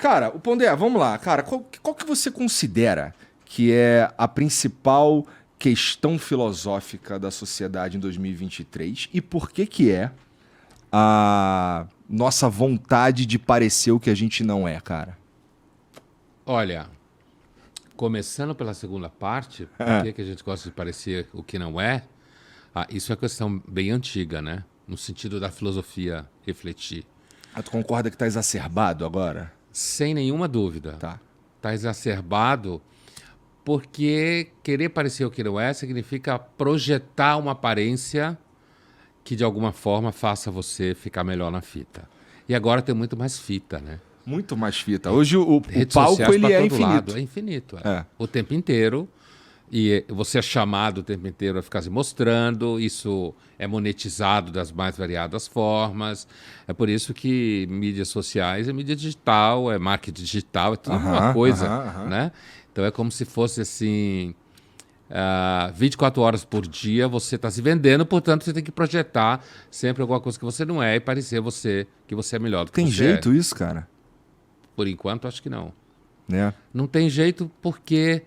Cara, o Pondé, vamos lá. Cara, qual que você considera que é a principal questão filosófica da sociedade em 2023 e por que é a nossa vontade de parecer o que a gente não é, cara? Olha, começando pela segunda parte, por que a gente gosta de parecer o que não é? Isso é uma questão bem antiga, né? No sentido da filosofia refletir. Tu concorda que tá exacerbado agora? Sem nenhuma dúvida. Tá. Está exacerbado porque querer parecer o que não é significa projetar uma aparência que de alguma forma faça você ficar melhor na fita. E agora tem muito mais fita, né? Muito mais fita. Hoje o Redes palco sociais ele pra é todo infinito. lado. É infinito. É. O tempo inteiro. E você é chamado o tempo inteiro a ficar se mostrando. Isso é monetizado das mais variadas formas. É por isso que mídias sociais é mídia digital, é marketing digital, é tudo uma coisa, né? Então é como se fosse assim... 24 horas por dia você está se vendendo, portanto você tem que projetar sempre alguma coisa que você não é e parecer que você é melhor do que Tem você jeito é. isso, cara? Por enquanto, acho que não. Né? Não tem jeito porque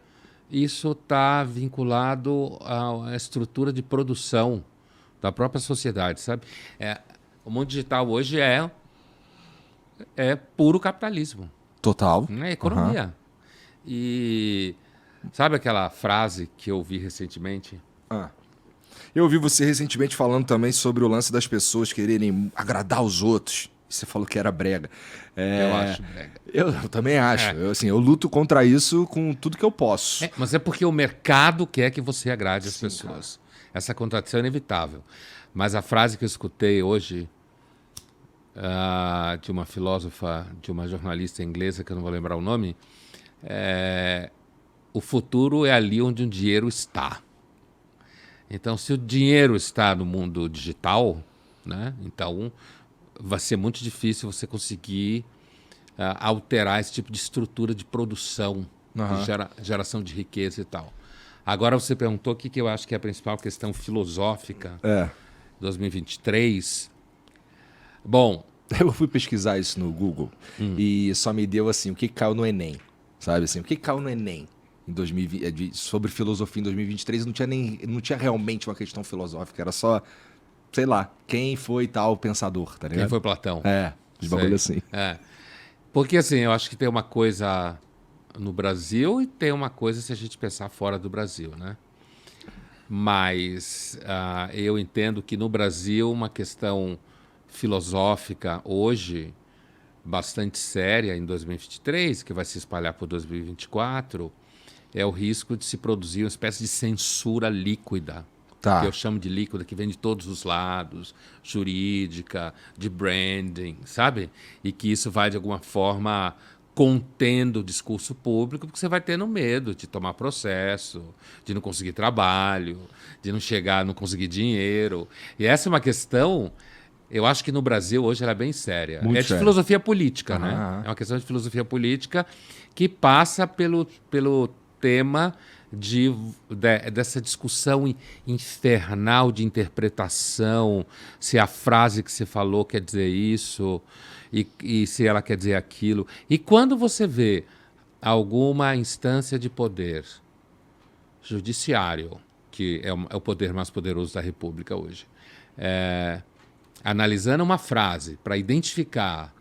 isso está vinculado à estrutura de produção da própria sociedade, sabe? O mundo digital hoje é puro capitalismo, Total. é economia. E sabe aquela frase que eu ouvi recentemente? Eu ouvi você recentemente falando também sobre o lance das pessoas quererem agradar os outros. Você falou que era brega. Eu acho brega. Eu também acho. Eu luto contra isso com tudo que eu posso. Mas é porque o mercado quer que você agrade as pessoas. Essa contradição é inevitável. Mas a frase que eu escutei hoje de uma filósofa, de uma jornalista inglesa, que eu não vou lembrar o nome, o futuro é ali onde o dinheiro está. Então, se o dinheiro está no mundo digital, né, então vai ser muito difícil você conseguir alterar esse tipo de estrutura de produção, de geração de riqueza e tal. Agora você perguntou o que eu acho que é a principal questão filosófica de 2023. Bom... Eu fui pesquisar isso no Google e só me deu assim, o que caiu no Enem, sabe assim, o que caiu no Enem em 2020, sobre filosofia em 2023, não tinha realmente uma questão filosófica, era só, sei lá, quem foi tal pensador, tá ligado? Quem foi Platão? Os bagulho assim. Porque assim, eu acho que tem uma coisa no Brasil e tem uma coisa se a gente pensar fora do Brasil, né? Mas eu entendo que no Brasil uma questão filosófica hoje bastante séria em 2023, que vai se espalhar por 2024, é o risco de se produzir uma espécie de censura líquida, que eu chamo de líquida, que vem de todos os lados, jurídica, de branding, sabe? E que isso vai, de alguma forma, contendo o discurso público, porque você vai tendo medo de tomar processo, de não conseguir trabalho, de não conseguir dinheiro. E essa é uma questão... Eu acho que no Brasil hoje ela é bem séria. Muito de filosofia política, né? É uma questão de filosofia política que passa pelo tema dessa discussão infernal de interpretação, se a frase que você falou quer dizer isso e se ela quer dizer aquilo. E quando você vê alguma instância de poder judiciário, que é o poder mais poderoso da República hoje, analisando uma frase para identificar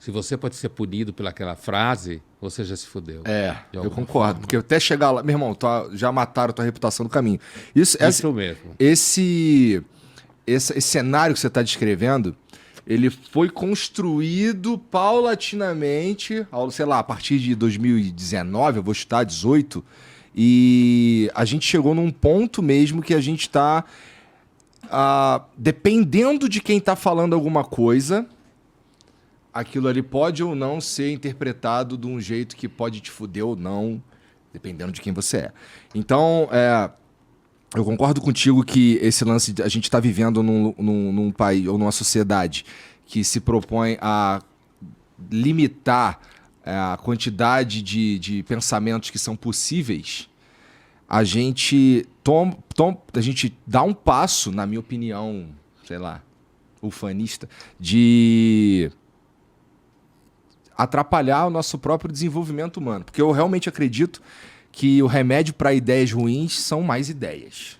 se você pode ser punido pelaquela frase, você já se fudeu. Eu concordo. Porque até chegar lá... Meu irmão, já mataram a tua reputação no caminho. Isso mesmo. Esse cenário que você está descrevendo, ele foi construído paulatinamente, sei lá, a partir de 2019, eu vou chutar, 18, e a gente chegou num ponto mesmo que a gente está... dependendo de quem está falando alguma coisa, aquilo ali pode ou não ser interpretado de um jeito que pode te fuder ou não, dependendo de quem você é. Então, eu concordo contigo que esse lance, a gente está vivendo num país ou numa sociedade que se propõe a limitar a quantidade de pensamentos que são possíveis. A gente a gente dá um passo, na minha opinião, sei lá, ufanista, de atrapalhar o nosso próprio desenvolvimento humano. Porque eu realmente acredito que o remédio para ideias ruins são mais ideias.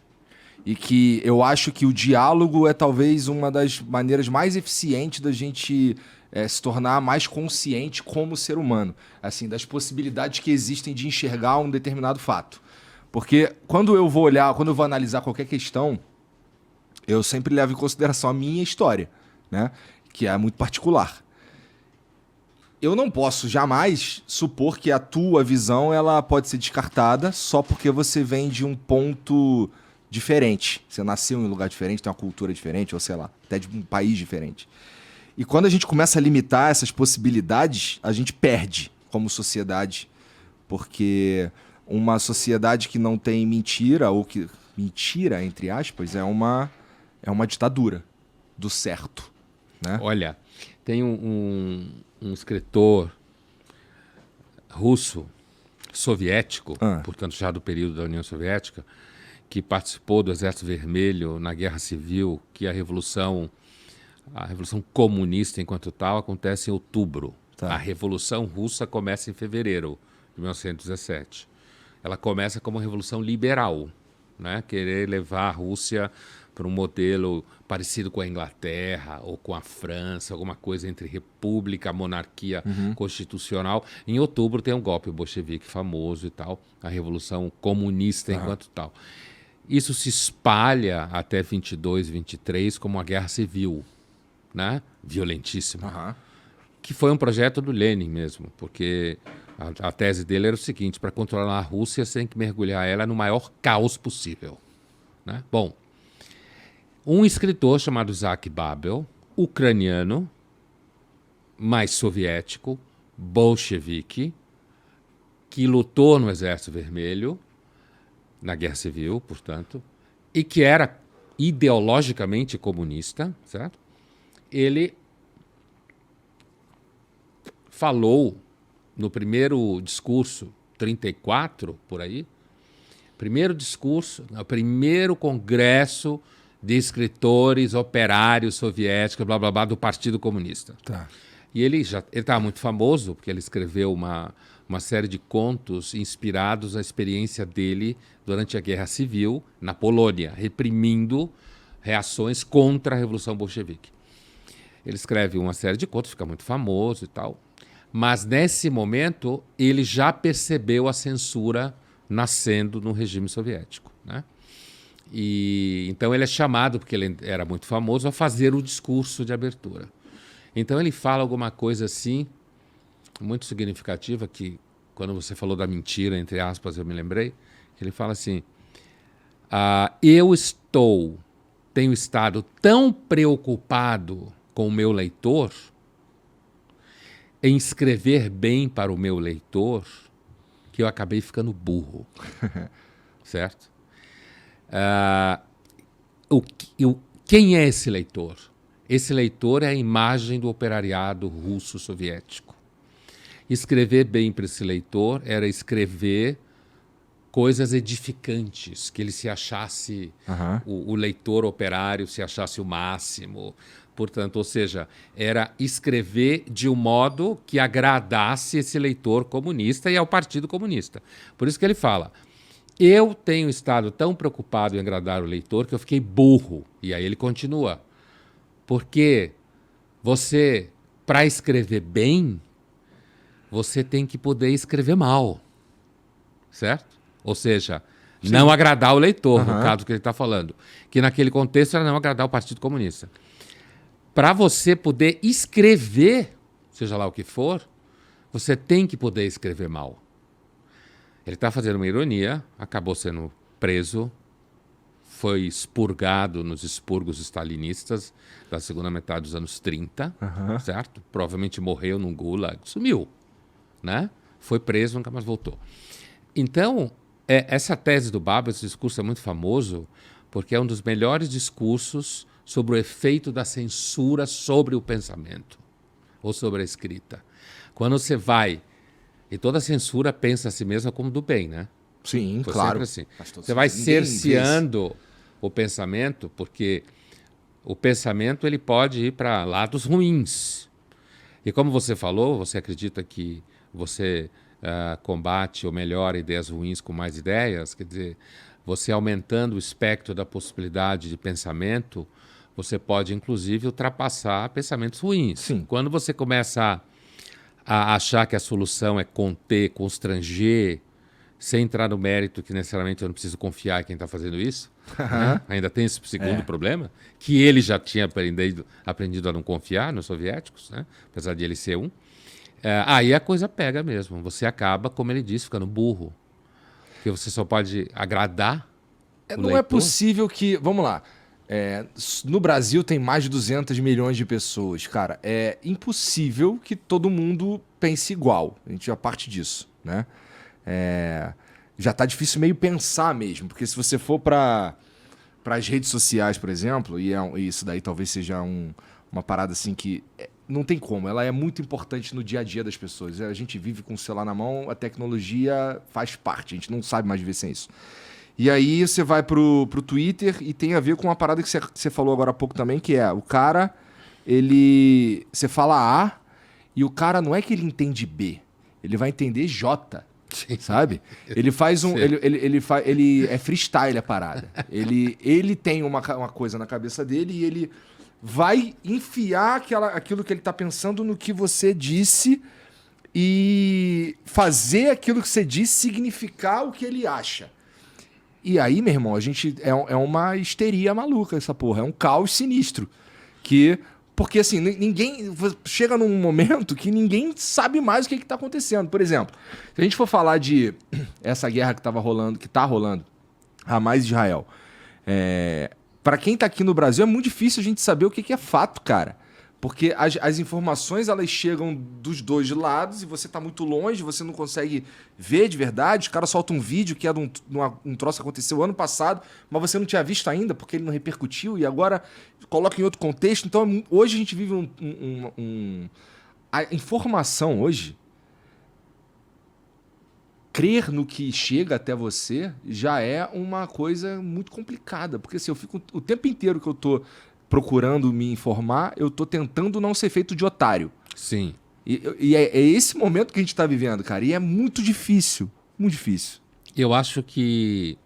E que eu acho que o diálogo é talvez uma das maneiras mais eficientes da gente se tornar mais consciente como ser humano. Assim, das possibilidades que existem de enxergar um determinado fato. Porque quando eu vou analisar qualquer questão, eu sempre levo em consideração a minha história, né? Que é muito particular. Eu não posso jamais supor que a tua visão ela pode ser descartada só porque você vem de um ponto diferente. Você nasceu em um lugar diferente, tem uma cultura diferente, ou sei lá, até de um país diferente. E quando a gente começa a limitar essas possibilidades, a gente perde como sociedade. Porque uma sociedade que não tem mentira, ou que... mentira, entre aspas, é uma ditadura do certo. Né? Olha, tem um escritor russo, soviético, portanto já do período da União Soviética, que participou do Exército Vermelho na Guerra Civil, que a Revolução Comunista, enquanto tal, acontece em outubro. Tá. A Revolução Russa começa em fevereiro de 1917. Ela começa como Revolução Liberal, né? Querer levar a Rússia para um modelo parecido com a Inglaterra ou com a França, alguma coisa entre república, monarquia constitucional. Em outubro tem um golpe bolchevique famoso e tal, a Revolução Comunista enquanto tal. Isso se espalha até 22, 23 como uma guerra civil, né? Violentíssima. Que foi um projeto do Lenin mesmo, porque a tese dele era o seguinte: para controlar a Rússia, você tem que mergulhar ela no maior caos possível. Né? Bom, um escritor chamado Isaac Babel, ucraniano, mais soviético, bolchevique, que lutou no Exército Vermelho, na Guerra Civil, portanto, e que era ideologicamente comunista, certo? Ele falou no primeiro discurso, 34, por aí, primeiro discurso, o primeiro congresso de escritores operários soviéticos, blá, blá, blá, do Partido Comunista. Tá. E ele estava muito famoso, porque ele escreveu uma série de contos inspirados na experiência dele durante a Guerra Civil na Polônia, reprimindo reações contra a Revolução Bolchevique. Ele escreve uma série de contos, fica muito famoso e tal, mas nesse momento ele já percebeu a censura nascendo no regime soviético, né? E então ele é chamado, porque ele era muito famoso, a fazer o discurso de abertura. Então ele fala alguma coisa assim, muito significativa, que quando você falou da mentira, entre aspas, eu me lembrei, que ele fala assim: tenho estado tão preocupado com o meu leitor, em escrever bem para o meu leitor, que eu acabei ficando burro. Certo? Quem é esse leitor? Esse leitor é a imagem do operariado russo-soviético. Escrever bem para esse leitor era escrever coisas edificantes, que ele se achasse, o leitor operário se achasse o máximo. Portanto, ou seja, era escrever de um modo que agradasse esse leitor comunista e ao Partido Comunista. Por isso que ele fala: eu tenho estado tão preocupado em agradar o leitor que eu fiquei burro. E aí ele continua: porque você, para escrever bem, você tem que poder escrever mal, certo? Ou seja, não agradar o leitor, no caso que ele está falando. Que naquele contexto era não agradar o Partido Comunista. Para você poder escrever, seja lá o que for, você tem que poder escrever mal. Ele está fazendo uma ironia, acabou sendo preso, foi expurgado nos expurgos stalinistas da segunda metade dos anos 30, certo? Provavelmente morreu num gulag, sumiu, né? Foi preso, nunca mais voltou. Então, essa tese do Babel, esse discurso é muito famoso, porque é um dos melhores discursos sobre o efeito da censura sobre o pensamento ou sobre a escrita. Quando você vai... E toda censura pensa a si mesma como do bem, né? Sim, foi claro. Assim. Você vai cerceando o pensamento, porque o pensamento ele pode ir para lados ruins. E como você falou, você acredita que você combate ou melhora ideias ruins com mais ideias? Quer dizer, você aumentando o espectro da possibilidade de pensamento, você pode, inclusive, ultrapassar pensamentos ruins. Sim. Quando você começa a achar que a solução é conter, constranger, sem entrar no mérito que necessariamente eu não preciso confiar em quem está fazendo isso, né? Ainda tem esse segundo problema, que ele já tinha aprendido a não confiar nos soviéticos, né? Apesar de ele ser um. Aí a coisa pega mesmo. Você acaba, como ele disse, ficando burro. Porque você só pode agradar o Não leitor. é possível que... Vamos lá. No Brasil tem mais de 200 milhões de pessoas. Cara, é impossível que todo mundo pense igual. A gente já parte disso, né? Já tá difícil meio pensar mesmo. Porque se você for para as redes sociais, por exemplo, e isso daí talvez seja uma parada assim que... não tem como, ela é muito importante no dia a dia das pessoas. A gente vive com o celular na mão, a tecnologia faz parte, a gente não sabe mais viver sem isso. E aí você vai pro Twitter e tem a ver com uma parada que você falou agora há pouco também, que é o cara, você fala A e o cara não é que ele entende B, ele vai entender J. Sim. Sabe? Ele faz ele é freestyle a parada. Ele tem uma coisa na cabeça dele e ele vai enfiar aquilo que ele está pensando no que você disse e fazer aquilo que você disse significar o que ele acha. E aí, meu irmão, a gente é uma histeria maluca essa porra, é um caos sinistro. Porque assim, ninguém chega num momento que ninguém sabe mais o que está acontecendo. Por exemplo, se a gente for falar de essa guerra que está rolando, Hamas e Israel, para quem tá aqui no Brasil, é muito difícil a gente saber o que é fato, cara. Porque as informações, elas chegam dos dois lados e você tá muito longe, você não consegue ver de verdade. Os caras soltam um vídeo que é de um troço que aconteceu ano passado, mas você não tinha visto ainda porque ele não repercutiu e agora coloca em outro contexto. Então, hoje a gente vive a informação hoje... Crer no que chega até você já é uma coisa muito complicada. Porque assim, eu fico o tempo inteiro que eu tô procurando me informar, eu tô tentando não ser feito de otário. Sim. E é esse momento que a gente tá vivendo, cara. E é muito difícil. Muito difícil. Eu acho que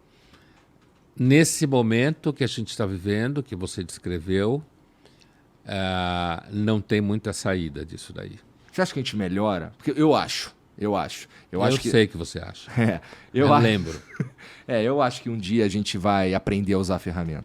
nesse momento que a gente está vivendo, que você descreveu, não tem muita saída disso daí. Você acha que a gente melhora? Porque eu acho. Eu sei que você acha. Eu lembro. Eu acho que um dia a gente vai aprender a usar a ferramenta.